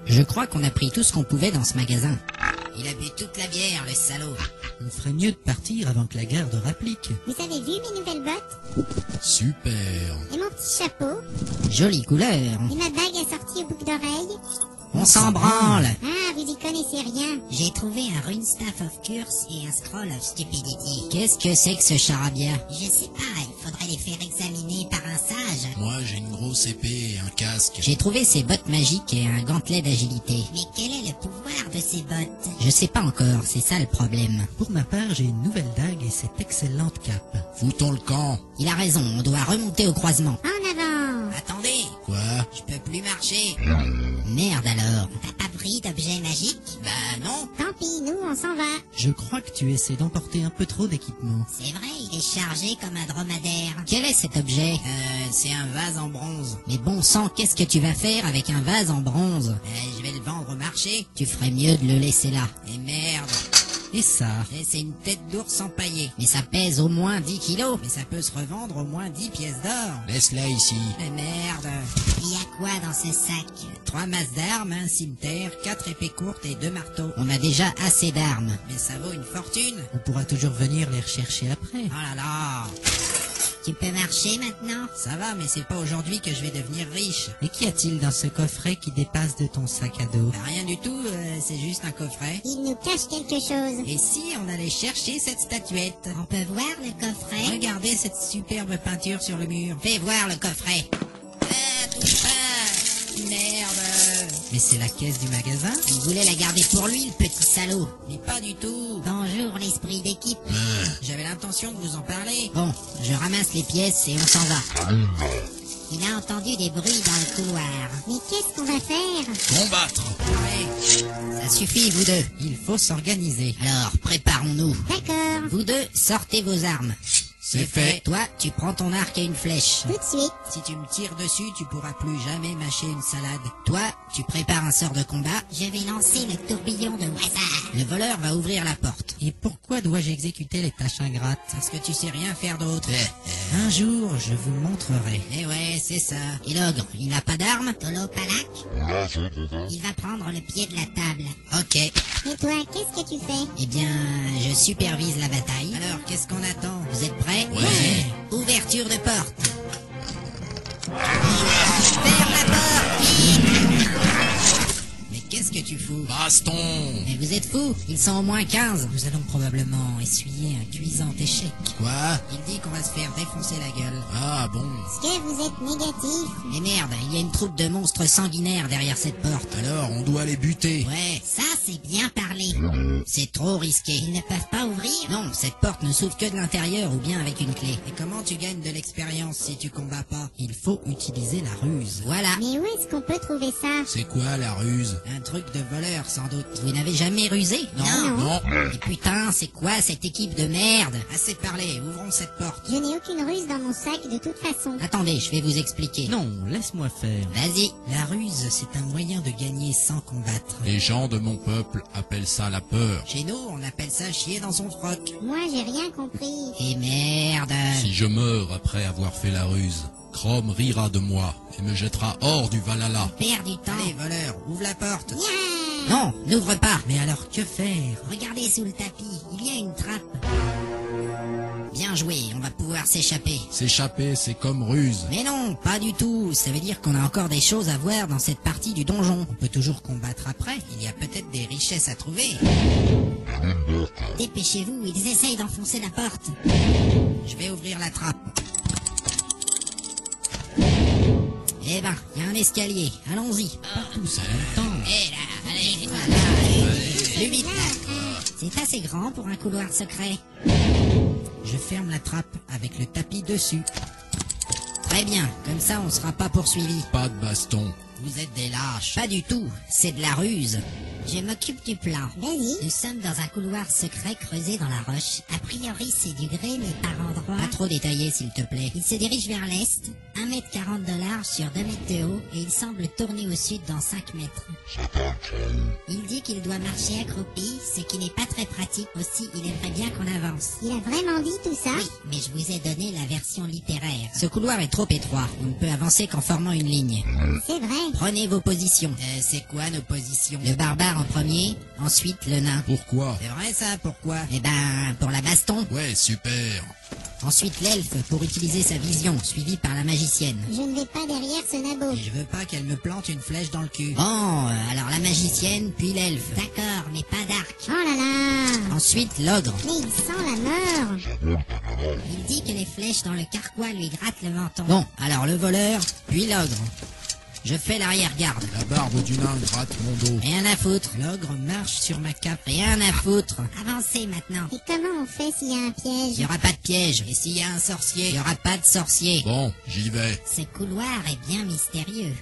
Je crois qu'on a pris tout ce qu'on pouvait dans ce magasin. Il a bu toute la bière, le salaud. On ferait mieux de partir avant que la garde rapplique. Vous avez vu mes nouvelles bottes? Super. Et mon petit chapeau? Jolie couleur. Et ma bague assortie aux boucles d'oreilles? On s'en branle. Ah, vous y connaissez rien. J'ai trouvé un Rune Staff of Curse et un Scroll of Stupidity. Qu'est-ce que c'est que ce charabia? Je sais pas, il faudrait les faire examiner par un sage. Moi, j'ai une grosse épée et un casque. J'ai trouvé ces bottes magiques et un gantelet d'agilité. Mais quel est le pouvoir de ces bottes? Je sais pas encore, c'est ça le problème. Pour ma part, j'ai une nouvelle dague et cette excellente cape. Foutons le camp. Il a raison, on doit remonter au croisement. En avant. Attendez, Quoi? je peux plus marcher. Merde alors. T'as pas pris d'objet magique? Bah non. Tant pis, nous, on s'en va. Je crois que tu essaies d'emporter un peu trop d'équipement. C'est vrai, il est chargé comme un dromadaire. Quel est cet objet? C'est un vase en bronze. Mais bon sang, qu'est-ce que tu vas faire avec un vase en bronze? Je vais le vendre au marché. Tu ferais mieux de le laisser là. Et merde. Et ça? C'est une tête d'ours empaillée. Mais ça pèse au moins 10 kilos. Mais ça peut se revendre au moins 10 pièces d'or. Laisse-la ici. Mais merde. Il y a quoi dans ce sac? 3 masses d'armes, un cimetière, 4 épées courtes et 2 marteaux. On a déjà assez d'armes. Mais ça vaut une fortune. On pourra toujours venir les rechercher après. Oh là là. Tu peux marcher maintenant? Ça va, mais c'est pas aujourd'hui que je vais devenir riche. Et qu'y a-t-il dans ce coffret qui dépasse de ton sac à dos? Bah, rien du tout, c'est juste un coffret. Il nous cache quelque chose. Et si on allait chercher cette statuette? On peut voir le coffret? Regardez cette superbe peinture sur le mur. Fais voir le coffret. Ah, touche pas. Merde. Mais c'est la caisse du magasin? Il voulait la garder pour lui, le petit salaud. Mais pas du tout. Bonjour, l'esprit d'équipe. J'avais l'intention de vous en parler. Bon, je ramasse les pièces et on s'en va. Il a entendu des bruits dans le couloir. Mais qu'est-ce qu'on va faire? Combattre. Ouais. Ça suffit, vous deux. Il faut s'organiser. Alors, préparons-nous. D'accord. Vous deux, sortez vos armes. C'est fait. Toi, tu prends ton arc et une flèche. Tout de suite. Si tu me tires dessus, tu pourras plus jamais mâcher une salade. Toi, tu prépares un sort de combat. Je vais lancer le tourbillon de hasard. Le voleur va ouvrir la porte. Et pourquoi dois-je exécuter les tâches ingrates? Parce que tu sais rien faire d'autre. Un jour, je vous montrerai. Eh ouais, c'est ça. Et l'ogre, il n'a pas d'arme? Tolopalak, il va prendre le pied de la table. Ok. Et toi, qu'est-ce que tu fais? Eh bien, je supervise la bataille. Alors, qu'est-ce qu'on attend? Vous êtes prêts? Ouais. Ouverture de porte. Ferme la porte. Mais qu'est-ce que tu fous? Baston. Mais vous êtes fous? Ils sont au moins 15. Nous allons probablement essuyer un cuisant échec. Quoi? Il dit qu'on va se faire défoncer la gueule. Ah bon. Est-ce que vous êtes négatif? Mais merde, il y a une troupe de monstres sanguinaires derrière cette porte. Alors, on doit les buter. Ouais, Ça, c'est bien parlé. c'est trop risqué. Ils ne peuvent pas ouvrir? Non, cette porte ne s'ouvre que de l'intérieur ou bien avec une clé. Et comment tu gagnes de l'expérience si tu combats pas? Il faut utiliser la ruse. Voilà, Mais où est-ce qu'on peut trouver ça? C'est quoi la ruse? un truc de voleur sans doute. Vous n'avez jamais rusé? Non. Et putain, c'est quoi cette équipe de merde? Assez parlé, ouvrons cette porte. Je n'ai aucune ruse dans mon sac de toute façon. Attendez, je vais vous expliquer. Non, laisse-moi faire. Vas-y. La ruse, c'est un moyen de gagner sans combattre. Les gens de mon peuple appellent ça la peur. Chez nous, on appelle ça chier dans son froc. Moi, j'ai rien compris. Et merde. Si je meurs après avoir fait la ruse, Chrome rira de moi et me jettera hors du Valhalla. Perd du temps. Allez, voleur, ouvre la porte. Yeah. Non, n'ouvre pas. Mais alors que faire? Regardez sous le tapis, il y a une trappe. Bien joué, on va pouvoir s'échapper. S'échapper, c'est comme ruse. Mais non, pas du tout. Ça veut dire qu'on a encore des choses à voir dans cette partie du donjon. On peut toujours combattre après. Il y a peut-être des richesses à trouver. Dépêchez-vous, ils essayent d'enfoncer la porte. Je vais ouvrir la trappe. Eh ben, il y a un escalier. Allons-y. Tout ça longtemps. Eh là, allez, plus vite. C'est assez grand pour un couloir secret. Je ferme la trappe avec le tapis dessus. Très bien, comme ça on sera pas poursuivi. Pas de baston. Vous êtes des lâches. Pas du tout, c'est de la ruse. Je m'occupe du plan. Vas-y. Nous sommes dans un couloir secret creusé dans la roche. A priori, c'est du grès, mais par endroits. Pas trop détaillé s'il te plaît. Il se dirige vers l'est, 1,40 m de large sur 2 mètres de haut, et il semble tourner au sud dans 5 mètres. Il dit qu'il doit marcher accroupi, ce qui n'est pas très pratique. Aussi, il aimerait bien qu'on avance. Il a vraiment dit tout ça? Oui, mais je vous ai donné la version littéraire. Ce couloir est trop étroit. On ne peut avancer qu'en formant une ligne. C'est vrai. prenez vos positions. C'est quoi nos positions? Le barbare en premier, ensuite le nain. Pourquoi? C'est vrai ça, pourquoi? Eh ben, pour la baston. Ouais, super. Ensuite l'elfe pour utiliser sa vision, suivi par la magicienne. Je ne vais pas derrière ce nabot. Et je veux pas qu'elle me plante une flèche dans le cul. Bon, alors la magicienne, puis l'elfe. D'accord, mais pas d'arc. Oh là là. Ensuite l'ogre. Mais il sent la mort. Il dit que les flèches dans le carquois lui grattent le menton. Bon, alors le voleur, puis l'ogre. Je fais l'arrière-garde. La barbe du nain gratte mon dos. Rien à foutre. L'ogre marche sur ma cape. Rien à foutre. Avancez maintenant. Et comment on fait s'il y a un Il piège? y aura pas de piège. Et s'il y a un sorcier, il y aura pas de sorcier. Bon, j'y vais. Ce couloir est bien mystérieux.